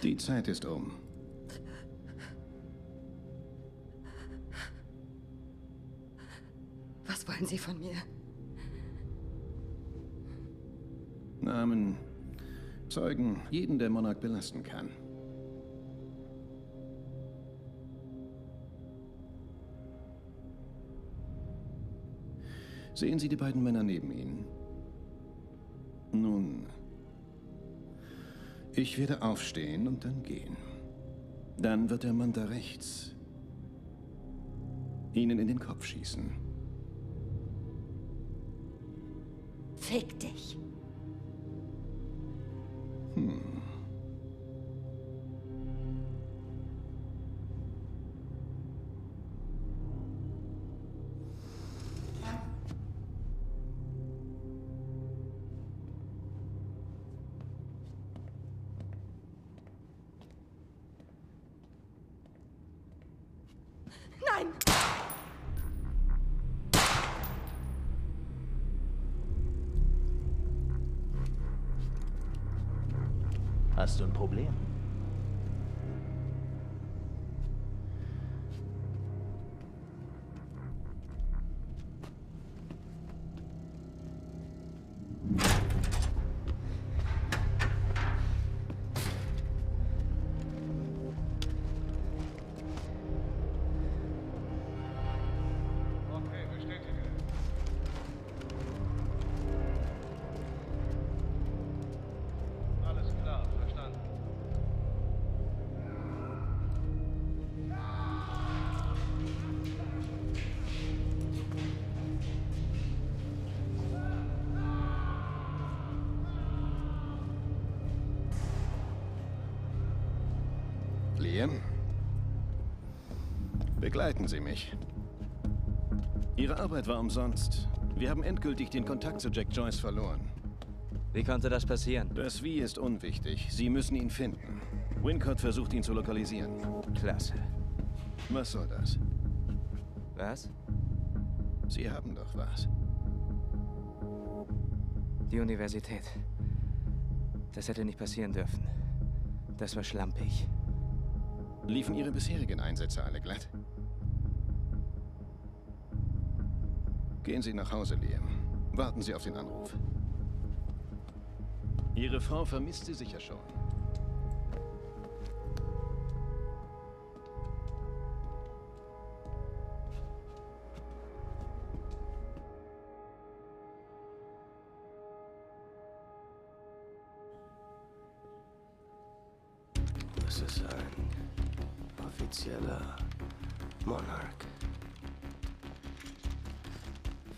Die Zeit ist um. Was wollen Sie von mir? Namen, Zeugen, jeden, der Monarch belasten kann. Sehen Sie die beiden Männer neben Ihnen? Nun, ich werde aufstehen und dann gehen. Dann wird der Mann da rechts Ihnen in den Kopf schießen. Fick dich. Nein! Hast du ein Problem? Okay, bestätige. Alles klar, verstanden. Liam? Begleiten Sie mich. Ihre Arbeit war umsonst. Wir haben endgültig den Kontakt zu Jack Joyce verloren. Wie konnte das passieren? Das Wie ist unwichtig. Sie müssen ihn finden. Wincott versucht, ihn zu lokalisieren. Klasse. Was soll das? Was? Sie haben doch was. Die Universität. Das hätte nicht passieren dürfen. Das war schlampig. Liefen Ihre bisherigen Einsätze alle glatt? Gehen Sie nach Hause, Liam. Warten Sie auf den Anruf. Ihre Frau vermisst Sie sicher schon. Das ist ein offizieller Monarch.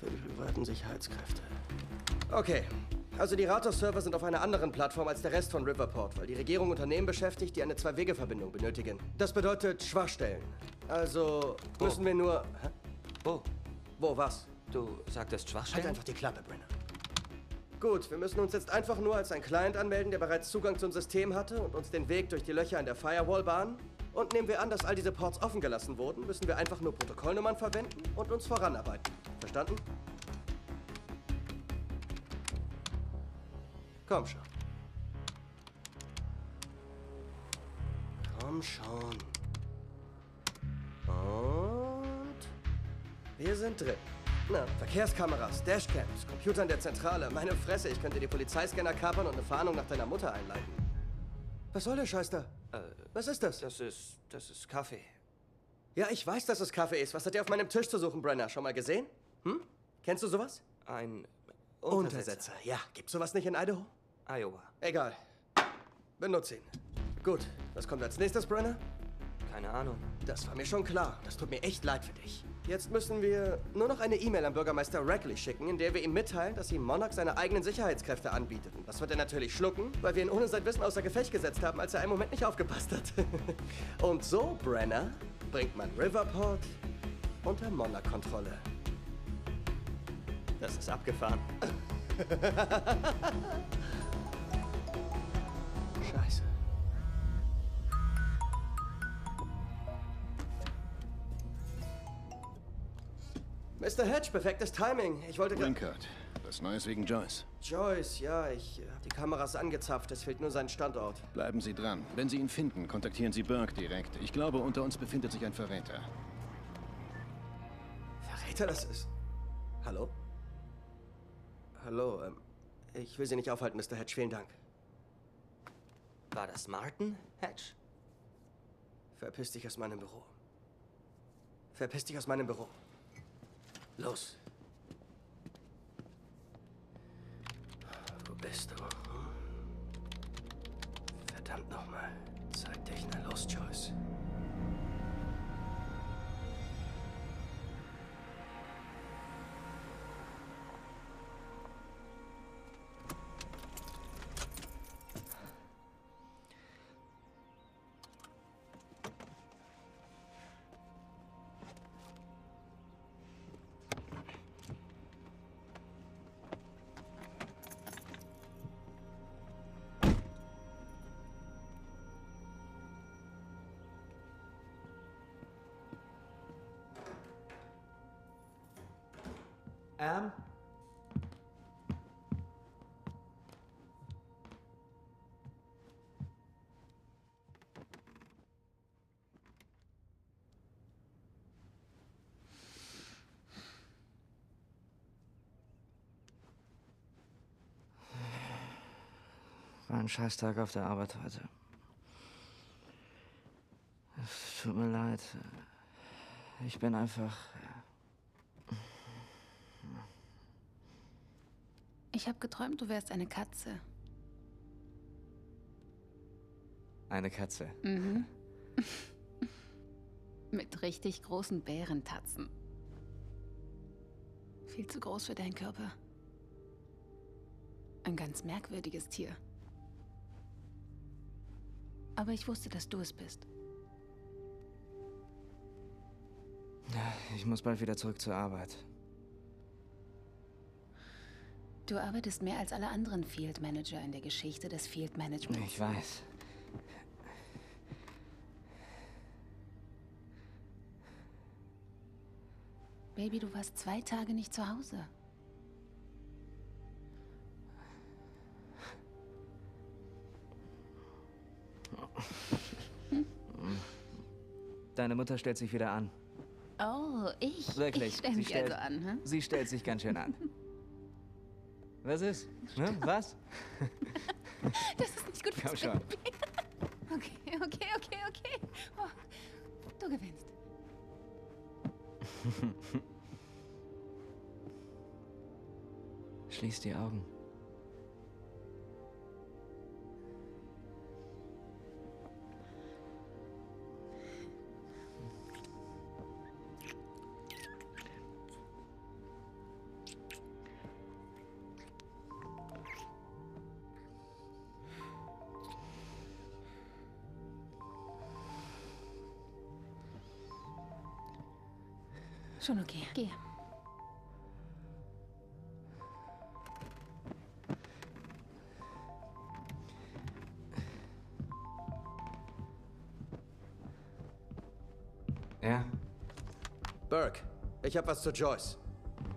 Für die privaten Sicherheitskräfte. Okay. Also die Ratos-Server sind auf einer anderen Plattform als der Rest von Riverport, weil die Regierung Unternehmen beschäftigt, die eine Zwei-Wege-Verbindung benötigen. Das bedeutet Schwachstellen. Also müssen wir nur... Hä? Oh, Wo, was? du sagtest Halt Schwachstellen? einfach die Klappe, Brenner. Gut, wir müssen uns jetzt einfach nur als ein Client anmelden, der bereits Zugang zum System hatte und uns den Weg durch die Löcher in der Firewall bahnen. Und nehmen wir an, dass all diese Ports offen gelassen wurden, müssen wir einfach nur Protokollnummern verwenden und uns voranarbeiten. Verstanden? Komm schon. Komm schon. Und... wir sind drin. Na, Verkehrskameras, Dashcams, Computer in der Zentrale. Meine Fresse, ich könnte die Polizeiscanner kapern und eine Fahndung nach deiner Mutter einleiten. Was soll der Scheiß da? Was ist das? Das ist Kaffee. Ja, ich weiß, dass es Kaffee ist. Was hat der auf meinem Tisch zu suchen, Brenner? Schon mal gesehen? Hm? Kennst du sowas? Ein Untersetzer. Ja, gibt's sowas nicht in Idaho? Iowa. Egal. Benutze ihn. Gut, was kommt als nächstes, Brenner? Keine Ahnung. Das war mir schon klar. Das tut mir echt leid für dich. Jetzt müssen wir nur noch eine E-Mail an Bürgermeister Rackley schicken, in der wir ihm mitteilen, dass ihm Monarch seine eigenen Sicherheitskräfte anbietet. Und das wird er natürlich schlucken, weil wir ihn ohne sein Wissen außer Gefecht gesetzt haben, als er einen Moment nicht aufgepasst hat. Und so, Brenner, bringt man Riverport unter Monarch-Kontrolle. Das ist abgefahren. Scheiße. Mr. Hedge, perfektes Timing. Ich wollte... Wincott, Was Neues wegen Joyce? Joyce, ja, ich habe die Kameras angezapft. Es fehlt nur sein Standort. Bleiben Sie dran. Wenn Sie ihn finden, kontaktieren Sie Burke direkt. Ich glaube, unter uns befindet sich ein Verräter. Verräter, das ist... Hallo? Hallo, ich will Sie nicht aufhalten, Mr. Hedge. Vielen Dank. War das Martin, Hedge? Verpiss dich aus meinem Büro. Verpiss dich aus meinem Büro. Los. Wo bist du? Verdammt nochmal. Zeig dich, na los, Joyce. War ein Scheißtag auf der Arbeit heute. Es tut mir leid. Ich bin einfach... Ich habe geträumt, du wärst eine Katze. Eine Katze. Mhm. Mit richtig großen Bärentatzen. Viel zu groß für deinen Körper. Ein ganz merkwürdiges Tier. Aber ich wusste, dass du es bist. Ja, ich muss bald wieder zurück zur Arbeit. Du arbeitest mehr als alle anderen Field Manager in der Geschichte des Field Managements. Ich weiß. Baby, du warst 2 Tage nicht zu Hause. Deine Mutter stellt sich wieder an. Oh, ich? Wirklich. Ich stell mich also an, hm? Sie stellt sich ganz schön an. Was ist? Ne? Was? Das ist nicht gut für Komm schon. Okay. Oh, du gewinnst. Schließ die Augen. Schon okay. Geh. Ja? Burke, ich habe was zu Joyce.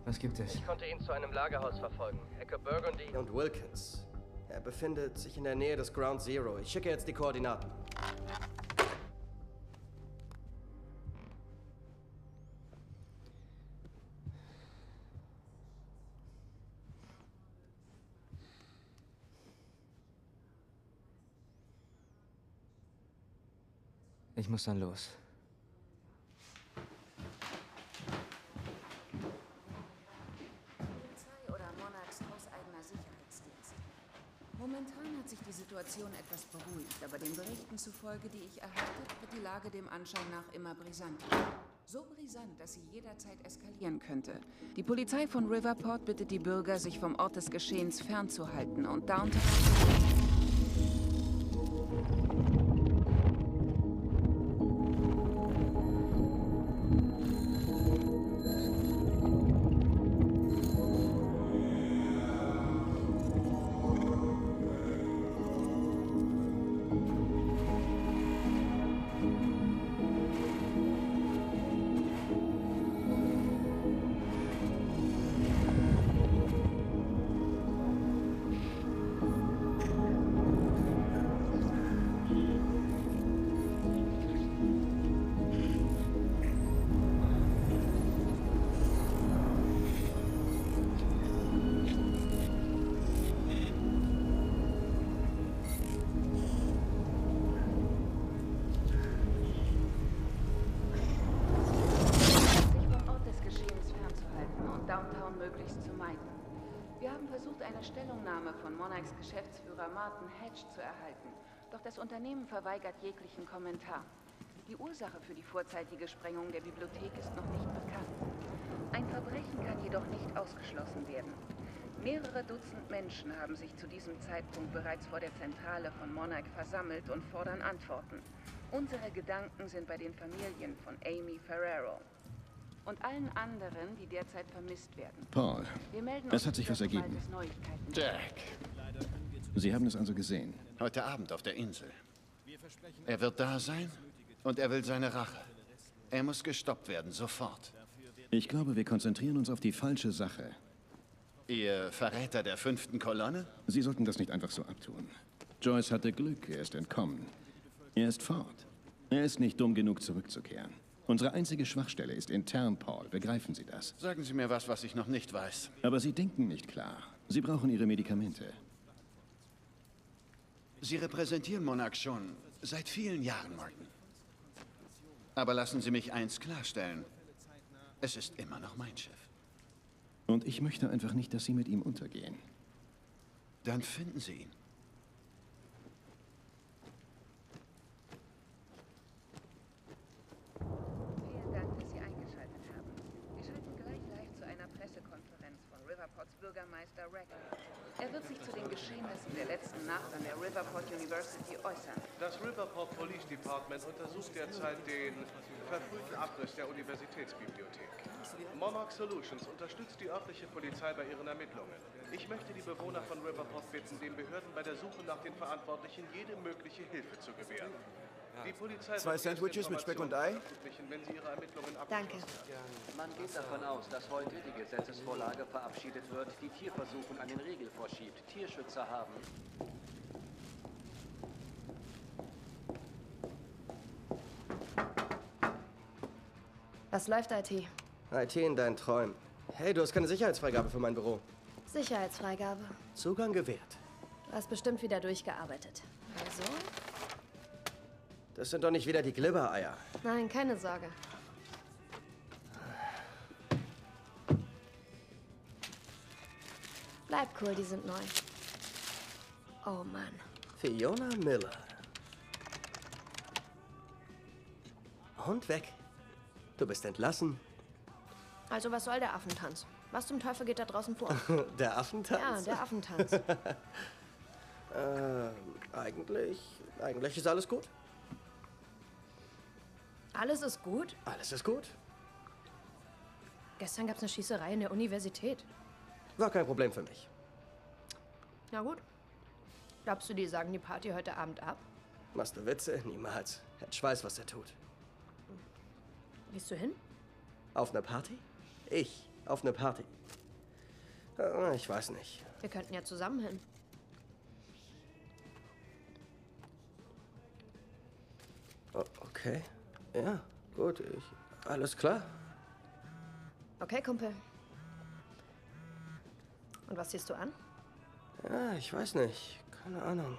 Was gibt es? Ich konnte ihn zu einem Lagerhaus verfolgen. Ecke Burgundy und Wilkins. Er befindet sich in der Nähe des Ground Zero. Ich schicke jetzt die Koordinaten. Ich muss dann los. Polizei oder Monarchs hauseigener Sicherheitsdienst. Momentan hat sich die Situation etwas beruhigt, aber den Berichten zufolge, die ich erhalte, wird die Lage dem Anschein nach immer brisanter. So brisant, dass sie jederzeit eskalieren könnte. Die Polizei von Riverport bittet die Bürger, sich vom Ort des Geschehens fernzuhalten und Downtown... Wir haben versucht, eine Stellungnahme von Monarchs Geschäftsführer Martin Hatch zu erhalten. Doch das Unternehmen verweigert jeglichen Kommentar. Die Ursache für die vorzeitige Sprengung der Bibliothek ist noch nicht bekannt. Ein Verbrechen kann jedoch nicht ausgeschlossen werden. Mehrere Dutzend Menschen haben sich zu diesem Zeitpunkt bereits vor der Zentrale von Monarch versammelt und fordern Antworten. Unsere Gedanken sind bei den Familien von Amy Ferrero und allen anderen, die derzeit vermisst werden. Paul, Wir melden es uns hat sich was wieder, sobald ergeben. es Neuigkeiten gibt. Jack, Sie haben es also gesehen. heute Abend auf der Insel. Er wird da sein und er will seine Rache. Er muss gestoppt werden, sofort. Ich glaube, wir konzentrieren uns auf die falsche Sache. Ihr Verräter der 5. Kolonne? Sie sollten das nicht einfach so abtun. Joyce hatte Glück, er ist entkommen. Er ist fort. Er ist nicht dumm genug, zurückzukehren. Unsere einzige Schwachstelle ist intern, Paul. Begreifen Sie das? Sagen Sie mir was ich noch nicht weiß. Aber Sie denken nicht klar. Sie brauchen Ihre Medikamente. Sie repräsentieren Monarch schon seit vielen Jahren, Martin. Aber lassen Sie mich eins klarstellen. Es ist immer noch mein Schiff. Und ich möchte einfach nicht, dass Sie mit ihm untergehen. Dann finden Sie ihn. Vielen Dank, dass Sie eingeschaltet haben. Wir schalten gleich live zu einer Pressekonferenz von Riverports Bürgermeister Rackley. Er wird sich zu den Geschehnissen der letzten Nacht an der Riverport University äußern. Das Riverport Police Department untersucht derzeit den verfrühten Abriss der Universitätsbibliothek. Monarch Solutions unterstützt die örtliche Polizei bei ihren Ermittlungen. Ich möchte die Bewohner von Riverport bitten, den Behörden bei der Suche nach den Verantwortlichen jede mögliche Hilfe zu gewähren. Die Polizei 2 Sandwiches mit Speck und Ei? wenn sie ihre Ermittlungen Danke. Man geht davon aus, dass heute die Gesetzesvorlage verabschiedet wird, die Tierversuchen an den Riegel vorschiebt. Tierschützer haben Was läuft, IT? IT in deinen Träumen. Hey, du hast keine Sicherheitsfreigabe für mein Büro. Sicherheitsfreigabe. Zugang gewährt. Du hast bestimmt wieder durchgearbeitet. Also? Das sind doch nicht wieder die Glibbereier. Nein, keine Sorge. Bleib cool, die sind neu. Oh Mann. Fiona Miller. Und weg. Du bist entlassen. Also was soll der Affentanz? Was zum Teufel geht da draußen vor? Der Affentanz? Ja, der Affentanz. Eigentlich ist alles gut. Alles ist gut? Alles ist gut. Gestern gab's eine Schießerei in der Universität. War kein Problem für mich. Na gut. Glaubst du, die sagen die Party heute Abend ab? Machst du Witze? Niemals. Hedge weiß, was er tut. Gehst du hin? Auf eine Party? Ich auf eine Party. Ich weiß nicht. Wir könnten ja zusammen hin. Okay. Ja, gut. Alles klar. Okay, Kumpel. Und was ziehst du an? Ja, ich weiß nicht. Keine Ahnung.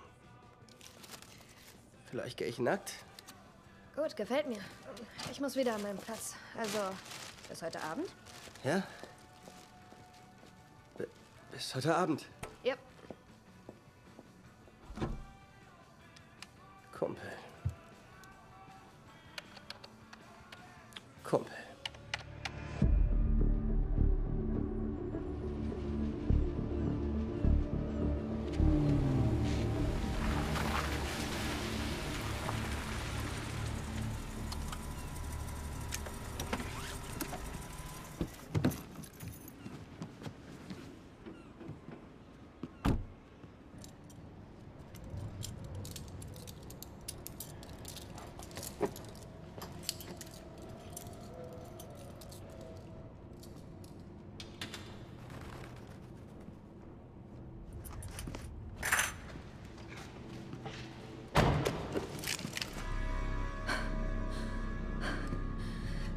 Vielleicht gehe ich nackt. Gut, gefällt mir. Ich muss wieder an meinen Platz. Also, bis heute Abend? Ja? Bis heute Abend. Ja. Kumpel. Kumpel.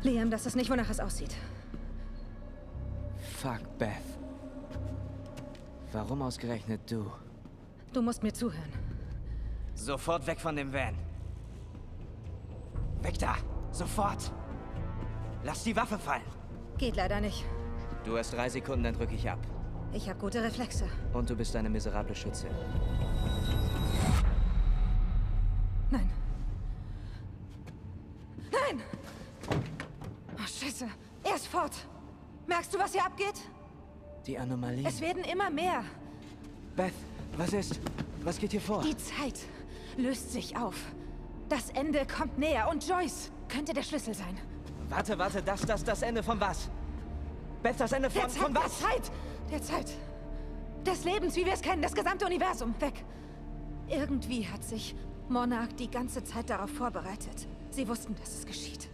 Liam, das ist nicht, wonach es aussieht. Fuck, Beth. Warum ausgerechnet du? Du musst mir zuhören. Sofort weg von dem Van. Weg da! Sofort! Lass die Waffe fallen! Geht leider nicht. Du hast 3 Sekunden, dann drücke ich ab. Ich habe gute Reflexe. Und du bist eine miserable Schütze. Nein. Nein! Oh, Scheiße. Er ist fort. Merkst du, was hier abgeht? Die Anomalie. Es werden immer mehr. Beth, was ist? Was geht hier vor? Die Zeit löst sich auf. Das Ende kommt näher und Joyce könnte der Schlüssel sein. Warte, das Ende von was? Beth, das Ende von was? Der Zeit. Des Lebens, wie wir es kennen, das gesamte Universum. Weg. Irgendwie hat sich Monarch die ganze Zeit darauf vorbereitet. Sie wussten, dass es geschieht.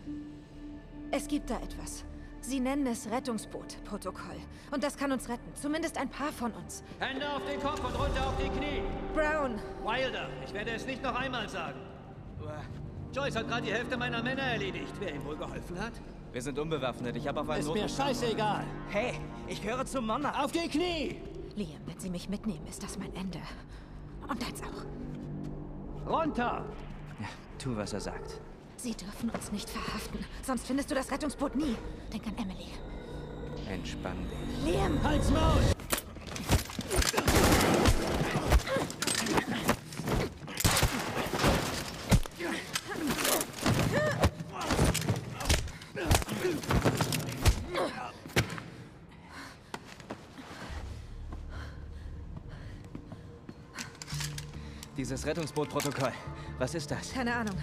Es gibt da etwas. Sie nennen es Rettungsboot-Protokoll. Und das kann uns retten. Zumindest ein paar von uns. Hände auf den Kopf und runter auf die Knie. Brown. Wilder, ich werde es nicht noch einmal sagen. Joyce hat gerade die Hälfte meiner Männer erledigt. Wer ihm wohl geholfen hat? Wir sind unbewaffnet. Ich habe auf einen Ist mir scheißegal. Hey, ich gehöre zum Monarch. Auf die Knie! Liam, wenn Sie mich mitnehmen, ist das mein Ende. Und deins auch. Runter! Ja, tu, was er sagt. Sie dürfen uns nicht verhaften. Sonst findest du das Rettungsboot nie. Denk an Emily. Entspann dich. Liam! Halt's Maul! Dieses Rettungsboot-Protokoll. Was ist das? Keine Ahnung.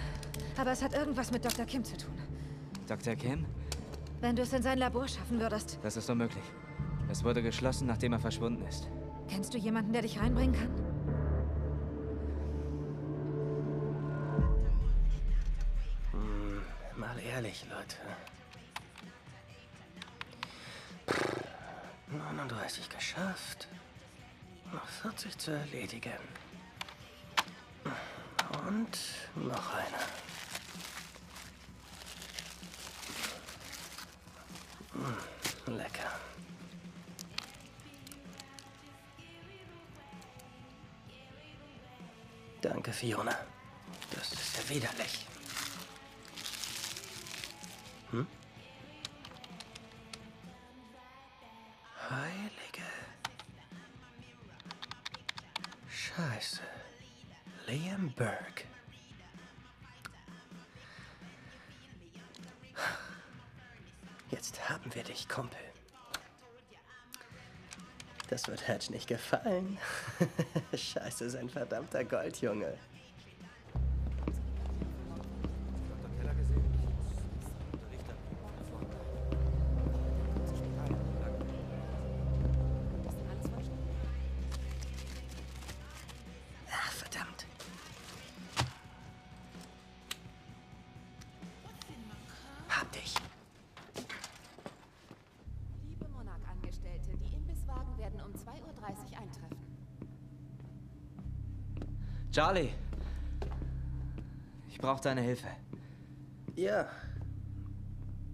Aber es hat irgendwas mit Dr. Kim zu tun. Dr. Kim? Wenn du es in sein Labor schaffen würdest. Das ist unmöglich. Es wurde geschlossen, nachdem er verschwunden ist. Kennst du jemanden, der dich reinbringen kann? Mal ehrlich, Leute. 39 geschafft. Noch 40 zu erledigen. Und noch einer. Lecker. Danke, Fiona. Das ist ja widerlich. Heilige Scheiße. Liam Burke. Jetzt haben wir dich, Kumpel. Das wird Hatch nicht gefallen. Scheiße, sein verdammter Goldjunge. Ach, verdammt. Hab dich. Liebe Monarch-Angestellte, die Imbisswagen werden um 2:30 Uhr eintreffen. Charlie! Ich brauche deine Hilfe. Ja,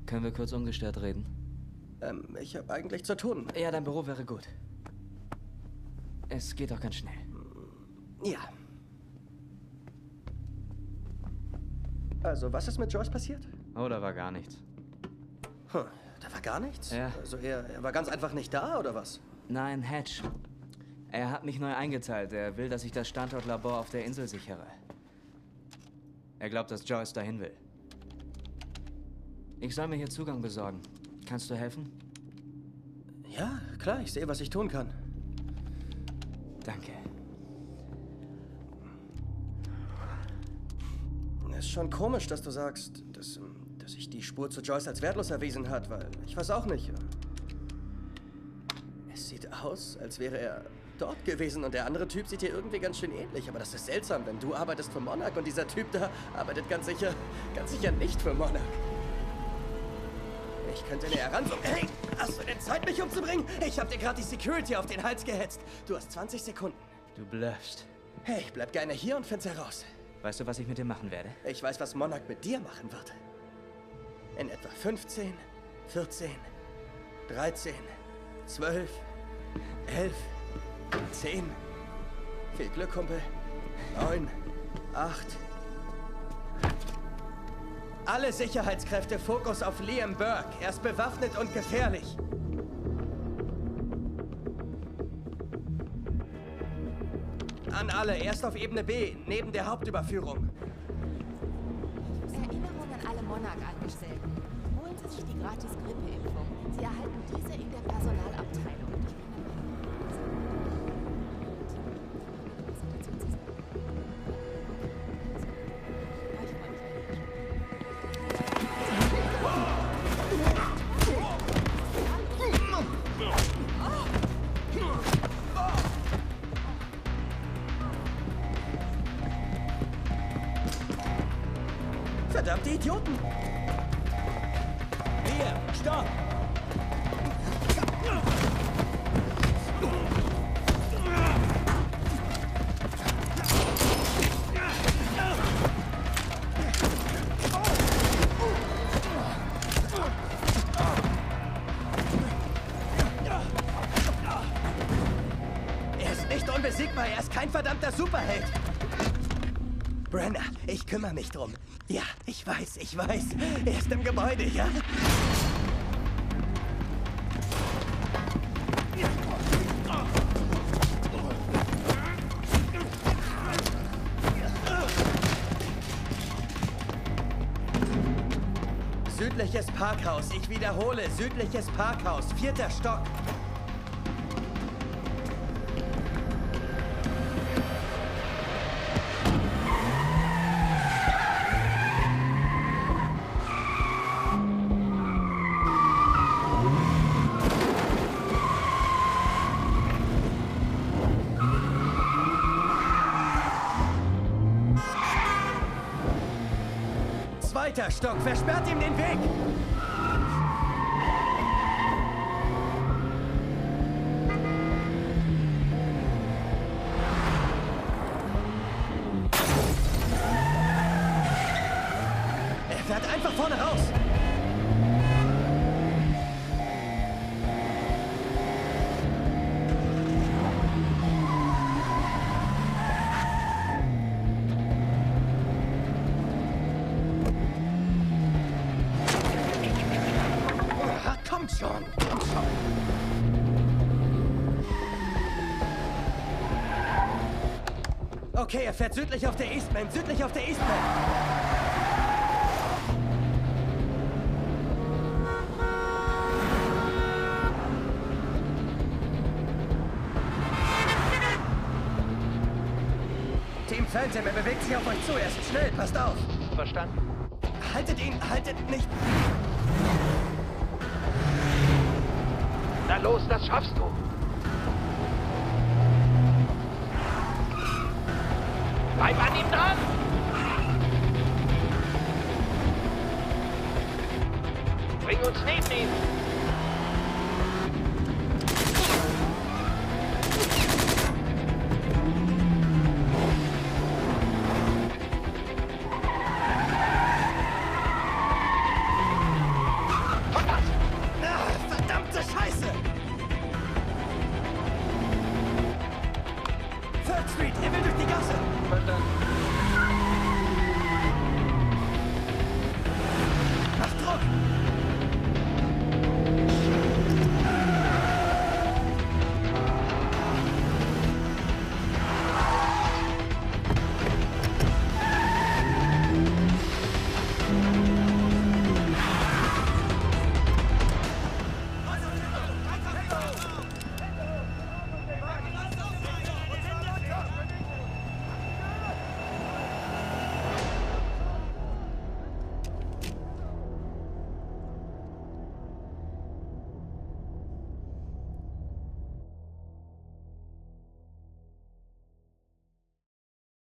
Können wir kurz ungestört reden? ich habe eigentlich zu tun. Ja, dein Büro wäre gut. Es geht auch ganz schnell. Ja. Also, was ist mit Joyce passiert? Oh, da war gar nichts. Da war gar nichts? Ja. Also, er war ganz einfach nicht da, oder was? Nein, Hatch. Er hat mich neu eingeteilt. Er will, dass ich das Standortlabor auf der Insel sichere. Er glaubt, dass Joyce dahin will. Ich soll mir hier Zugang besorgen. Kannst du helfen? Ja, klar, ich sehe, was ich tun kann. Danke. Es ist schon komisch, dass du sagst, dass sich die Spur zu Joyce als wertlos erwiesen hat, weil ich weiß auch nicht. Es sieht aus, als wäre er dort gewesen und der andere Typ sieht hier irgendwie ganz schön ähnlich. Aber das ist seltsam, denn du arbeitest für Monarch und dieser Typ da arbeitet ganz sicher nicht für Monarch. Ich könnte näher ran. Hey, hast du denn Zeit, mich umzubringen? Ich hab dir gerade die Security auf den Hals gehetzt. Du hast 20 Sekunden. Du bluffst. Hey, ich bleib gerne hier und find's heraus. Weißt du, was ich mit dir machen werde? Ich weiß, was Monarch mit dir machen wird. In etwa 15, 14, 13, 12, 11, 10. Viel Glück, Kumpel. 9, 8. Alle Sicherheitskräfte Fokus auf Liam Burke. Er ist bewaffnet und gefährlich. An alle, erst auf Ebene B, neben der Hauptüberführung. Erinnerung an alle Monarch-Angestellten. Holen Sie sich die gratis Grippeimpfung. Sie erhalten diese in der Personalabteilung. Verdammte Idioten! Hier, stopp! Er ist nicht unbesiegbar, er ist kein verdammter Superheld! Brenner, ich kümmere mich drum. Ja, ich weiß. Er ist im Gebäude, ja? Südliches Parkhaus, ich wiederhole, südliches Parkhaus, 4. Stock. Zweiter Stock, versperrt ihm den Weg! Er fährt einfach vorne raus! Kommt schon! Okay, er fährt südlich auf der Eastman, Team Phantom, er bewegt sich auf euch zu, er ist schnell, passt auf! Verstanden. Haltet nicht! Na los, das schaffst du. Bleib an ihm dran. Bring uns neben ihn. Verdammte Scheiße! 3rd Street, er will durch die Gasse! Verstanden.